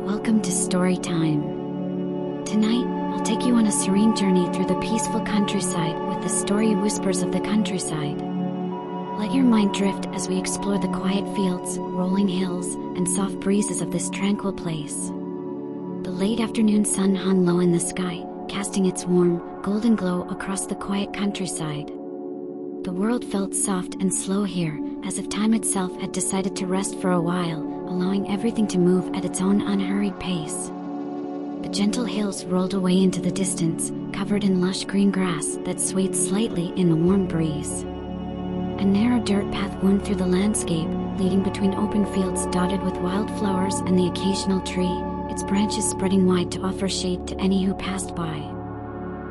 Welcome to Story Time. Tonight, I'll take you on a serene journey through the peaceful countryside with the story whispers of the countryside. Let your mind drift as we explore the quiet fields, rolling hills, and soft breezes of this tranquil place. The late afternoon sun hung low in the sky, casting its warm, golden glow across the quiet countryside. The world felt soft and slow here, as if time itself had decided to rest for a while, allowing everything to move at its own unhurried pace. The gentle hills rolled away into the distance, covered in lush green grass that swayed slightly in the warm breeze. A narrow dirt path wound through the landscape, leading between open fields dotted with wildflowers and the occasional tree, its branches spreading wide to offer shade to any who passed by.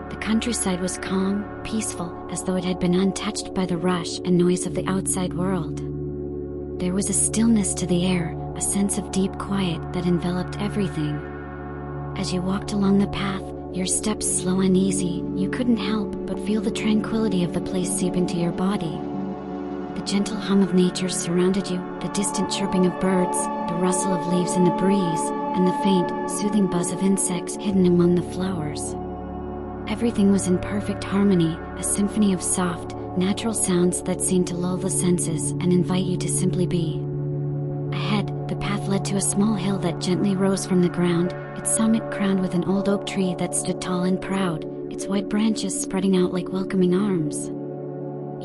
The countryside was calm, peaceful, as though it had been untouched by the rush and noise of the outside world. There was a stillness to the air, a sense of deep quiet that enveloped everything. As you walked along the path, your steps slow and easy, you couldn't help but feel the tranquility of the place seep into your body. The gentle hum of nature surrounded you, the distant chirping of birds, the rustle of leaves in the breeze, and the faint, soothing buzz of insects hidden among the flowers. Everything was in perfect harmony, a symphony of soft, natural sounds that seemed to lull the senses and invite you to simply be. Ahead, the path led to a small hill that gently rose from the ground, its summit crowned with an old oak tree that stood tall and proud, its white branches spreading out like welcoming arms.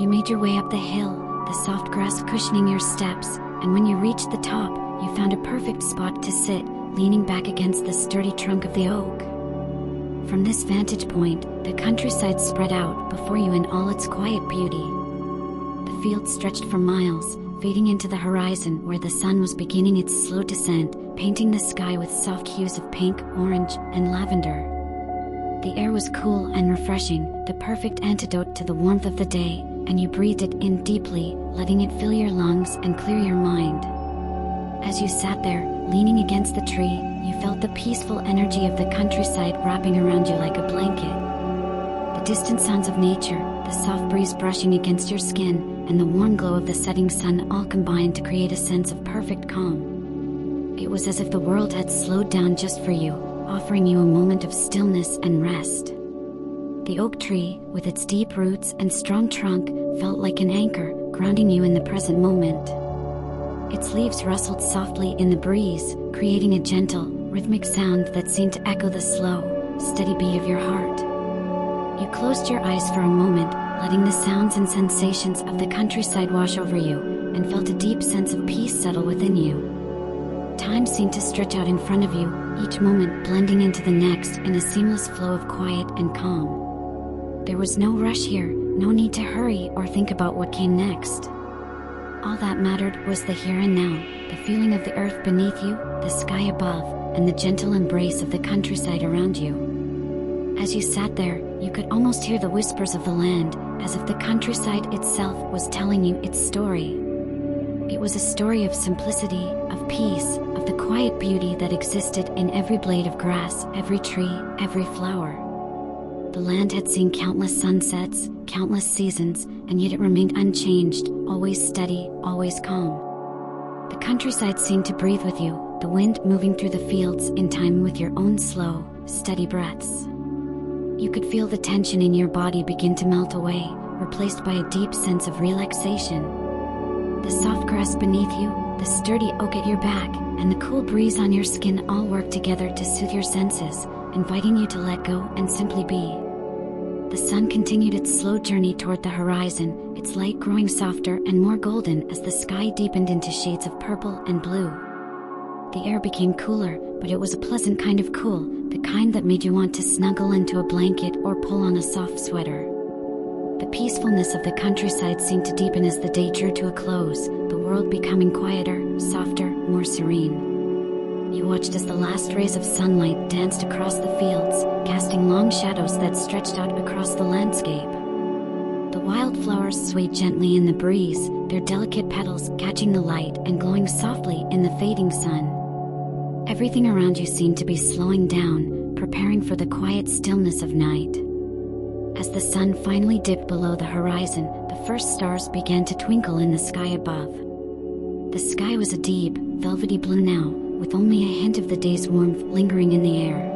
You made your way up the hill, the soft grass cushioning your steps, and when you reached the top, you found a perfect spot to sit, leaning back against the sturdy trunk of the oak. From this vantage point, the countryside spread out before you in all its quiet beauty. The fields stretched for miles, fading into the horizon where the sun was beginning its slow descent, painting the sky with soft hues of pink, orange, and lavender. The air was cool and refreshing, the perfect antidote to the warmth of the day, and you breathed it in deeply, letting it fill your lungs and clear your mind. As you sat there, leaning against the tree, you felt the peaceful energy of the countryside wrapping around you like a blanket. The distant sounds of nature, the soft breeze brushing against your skin, and the warm glow of the setting sun all combined to create a sense of perfect calm. It was as if the world had slowed down just for you, offering you a moment of stillness and rest. The oak tree, with its deep roots and strong trunk, felt like an anchor, grounding you in the present moment. Its leaves rustled softly in the breeze, creating a gentle, rhythmic sound that seemed to echo the slow, steady beat of your heart. You closed your eyes for a moment, letting the sounds and sensations of the countryside wash over you, and felt a deep sense of peace settle within you. Time seemed to stretch out in front of you, each moment blending into the next in a seamless flow of quiet and calm. There was no rush here, no need to hurry or think about what came next. All that mattered was the here and now, the feeling of the earth beneath you, the sky above, and the gentle embrace of the countryside around you. As you sat there, you could almost hear the whispers of the land, as if the countryside itself was telling you its story. It was a story of simplicity, of peace, of the quiet beauty that existed in every blade of grass, every tree, every flower. The land had seen countless sunsets, countless seasons, and yet it remained unchanged, always steady, always calm. The countryside seemed to breathe with you, the wind moving through the fields in time with your own slow, steady breaths. You could feel the tension in your body begin to melt away, replaced by a deep sense of relaxation. The soft grass beneath you, the sturdy oak at your back, and the cool breeze on your skin all worked together to soothe your senses, inviting you to let go and simply be. The sun continued its slow journey toward the horizon, its light growing softer and more golden as the sky deepened into shades of purple and blue. The air became cooler, but it was a pleasant kind of cool, the kind that made you want to snuggle into a blanket or pull on a soft sweater. The peacefulness of the countryside seemed to deepen as the day drew to a close, the world becoming quieter, softer, more serene. You watched as the last rays of sunlight danced across the fields, casting long shadows that stretched out across the landscape. The wildflowers swayed gently in the breeze, their delicate petals catching the light and glowing softly in the fading sun. Everything around you seemed to be slowing down, preparing for the quiet stillness of night. As the sun finally dipped below the horizon, the first stars began to twinkle in the sky above. The sky was a deep, velvety blue now, with only a hint of the day's warmth lingering in the air.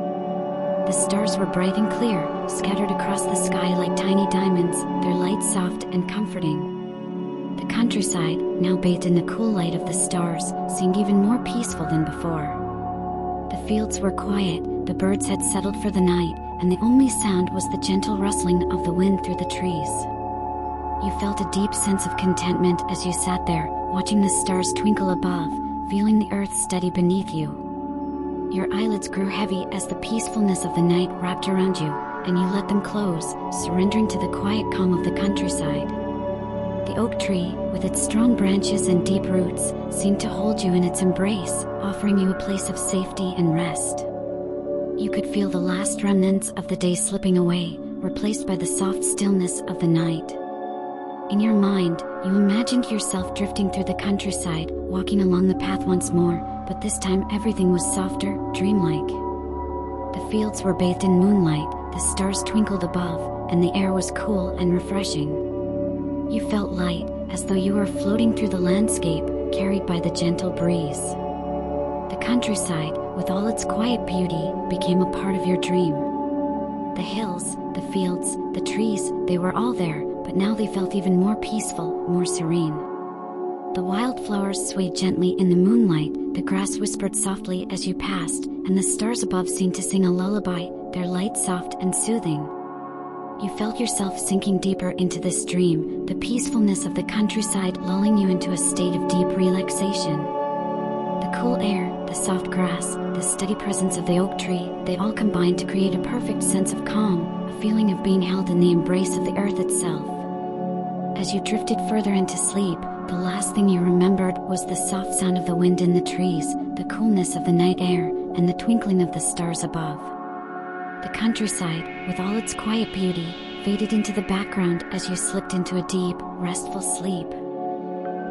The stars were bright and clear, scattered across the sky like tiny diamonds, their light soft and comforting. The countryside, now bathed in the cool light of the stars, seemed even more peaceful than before. The fields were quiet, the birds had settled for the night, and the only sound was the gentle rustling of the wind through the trees. You felt a deep sense of contentment as you sat there, watching the stars twinkle above, feeling the earth steady beneath you. Your eyelids grew heavy as the peacefulness of the night wrapped around you, and you let them close, surrendering to the quiet calm of the countryside. The oak tree, with its strong branches and deep roots, seemed to hold you in its embrace, offering you a place of safety and rest. You could feel the last remnants of the day slipping away, replaced by the soft stillness of the night. In your mind, you imagined yourself drifting through the countryside, walking along the path once more, but this time everything was softer, dreamlike. The fields were bathed in moonlight, the stars twinkled above, and the air was cool and refreshing. You felt light, as though you were floating through the landscape, carried by the gentle breeze. The countryside, with all its quiet beauty, became a part of your dream. The hills, the fields, the trees, they were all there, but now they felt even more peaceful, more serene. The wildflowers swayed gently in the moonlight, the grass whispered softly as you passed, and the stars above seemed to sing a lullaby, their light soft and soothing. You felt yourself sinking deeper into this dream, the peacefulness of the countryside lulling you into a state of deep relaxation. The cool air, the soft grass, the steady presence of the oak tree, they all combined to create a perfect sense of calm, a feeling of being held in the embrace of the earth itself. As you drifted further into sleep, the last thing you remembered was the soft sound of the wind in the trees, the coolness of the night air, and the twinkling of the stars above. The countryside, with all its quiet beauty, faded into the background as you slipped into a deep, restful sleep.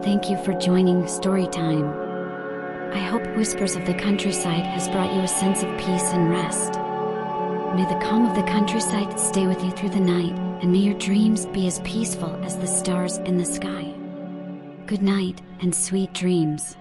Thank you for joining Storytime. I hope Whispers of the Countryside has brought you a sense of peace and rest. May the calm of the countryside stay with you through the night, and may your dreams be as peaceful as the stars in the sky. Good night, and sweet dreams.